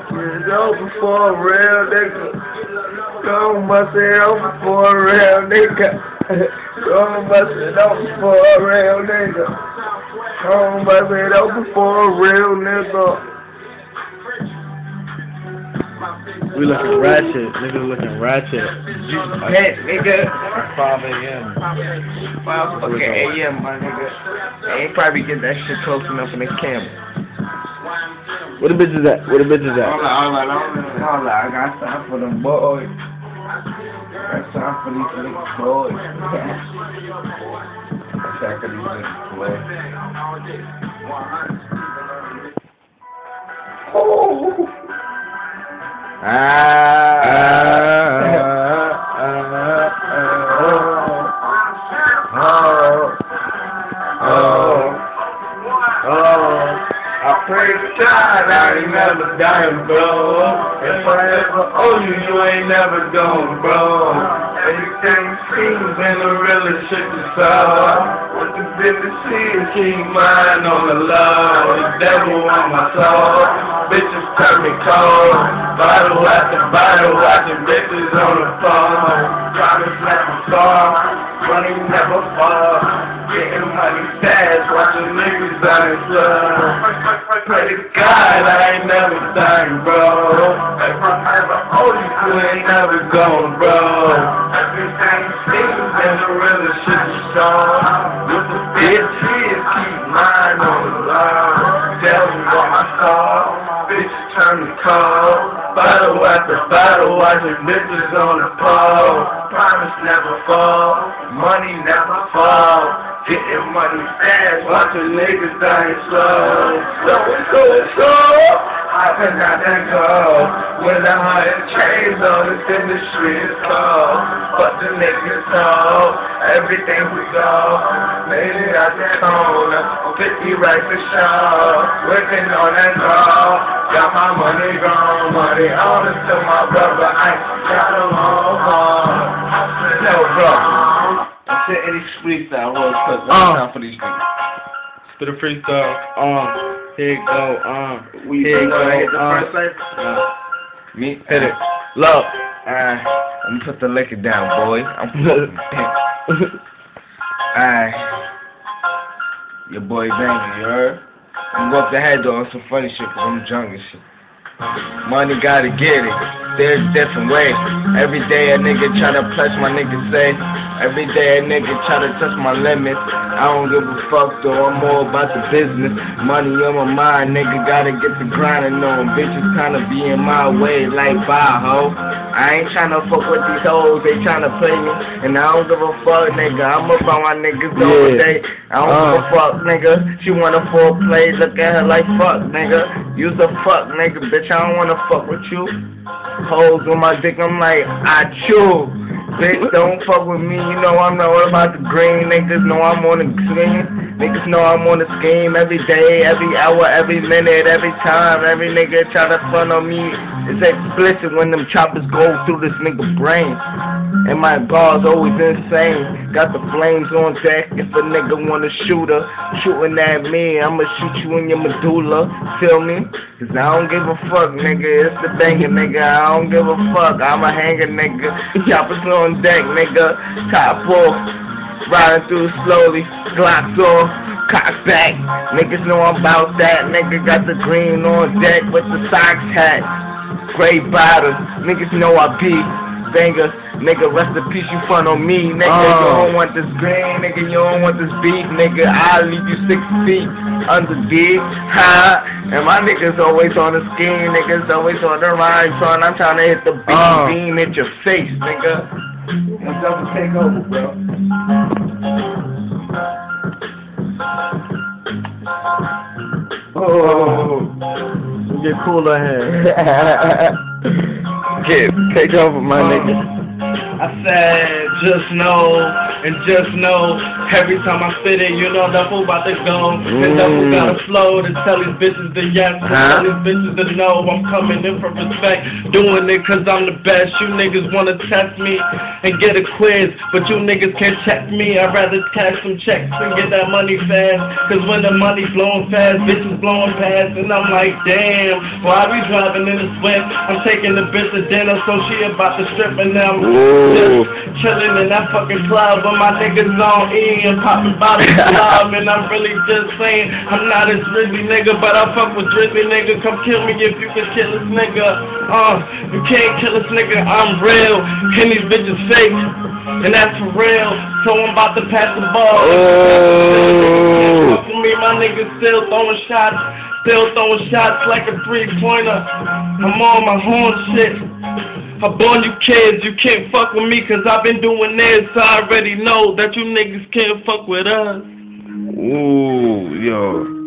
It's over for a real nigga. Don't bust it over for a real nigga. Don't bust it over for a real nigga. Don't bust it over for a real nigga. We looking ratchet. Niggas looking ratchet. Hey, nigga. 5 a.m. 5 fucking a.m., my nigga. They ain't probably get that shit close enough in the camera. Where the bitches at? Where the bitches at? Hold on. I got time for them boys. Got time for these niggas boys. Got time for these niggas boys. Oh. I pray to God I ain't never dying, bro. If I ever owe you, you ain't never gone, bro. Everything seems in the realest shit you saw. What the business is, keep mine on the low. The devil on my soul. Bitches turn me cold. Bottle after bottle, watching bitches on the phone. Promise never fall. Money never fall. Getting money fast, watching niggas on slow. Pray to God I ain't never dying, bro. If I ever owe you, you ain't never gone, bro. Everything seems in the realest shit you saw. What the bitch is, keep mine on the low. Tell me what I saw. Bitch turn me cold. Bottle after bottle, watching bitches on the pole. Promise never fall. Money never fall. Getting money fast, watching niggas dying slow. So, I cannot let go. When the highest chains on this industry is cold. But the niggas know, everything we go. Made it out the corner, 50 right for sure. Working on that goal. Got my money gone, money on it to my brother. I ain't got a long haul. No, bro. I said Eddie freestyle real quick. One time for these niggas. Spit a freestyle. Here you go. Here you go. Hit the first life. Me? Hit it. Look. Let me put the liquor down, boy. I'm fucking pimp. Alright. Your boy banging, you heard? I'm going off the head though on some funny shit because I'm drunk and shit. Money gotta get it. There's different ways. Every day a nigga try to press my nigga say. Every day a nigga try to touch my limits. I don't give a fuck though, I'm more about the business. Money on my mind, nigga gotta get the grinding on. Bitches kinda be in my way like bye ho. I ain't tryna fuck with these hoes, they tryna play me. And I don't give a fuck, nigga. I'm about my niggas all day. I don't give a fuck, nigga. She wanna foreplay, look at her like fuck, nigga. You's a fuck, nigga, bitch. I don't wanna fuck with you. Hoes on my dick, I'm like, I chew. Bitch, don't fuck with me, you know I'm not all about the green. Niggas know I'm on the scheme. Niggas know I'm on the scheme every day, every hour, every minute, every time. Every nigga try to front on me. It's explicit when them choppers go through this nigga brain. And my bars always insane. Got the flames on deck. If a nigga wanna shoot her, shooting at me, I'ma shoot you in your medulla. Feel me? Cause I don't give a fuck, nigga. It's the banger, nigga. I don't give a fuck. I'm a hanger, nigga. Choppers on deck, nigga. Top off. Riding through slowly. Glocks off. Cock back. Niggas know I'm about that. Nigga got the green on deck with the socks hat. Gray bottoms. Niggas know I be banger. Nigga, rest in peace, you front on me. Nigga, you don't want this green. Nigga, you don't want this beef. Nigga, I'll leave you 6 feet under deep. Ha! And my niggas always on the scheme. Niggas always on the rhyme, son. I'm trying to hit the beam at your face, nigga. Let's double take over, bro. Oh, get cooler here. Take over, my nigga. I said just know, every time I spit it, you know that fool about to go. And that fool got a flow to tell these bitches to yes, to tell these bitches to no. I'm coming in for respect, doing it cause I'm the best. You niggas wanna test me and get a quiz, but you niggas can't check me. I'd rather cash some checks and get that money fast, cause when the money blowing fast, bitches blowing past, and I'm like, damn, well I be driving in the Swift, I'm taking the bitch to dinner, so she about to strip, and now I'm just chilling in that fucking club, but my niggas on E and popping bottles of love, and I'm really just saying, I'm not a Drizzy nigga, but I fuck with Drizzy nigga, come kill me if you can kill this nigga, you can't kill this nigga, I'm real, and these bitches fake, and that's for real, so I'm about to pass the ball, fuck with me, my niggas still throwing shots like a three-pointer, I'm on my horn shit. I born you kids, you can't fuck with me cause I've been doing this, so I already know that you niggas can't fuck with us. Ooh, yo.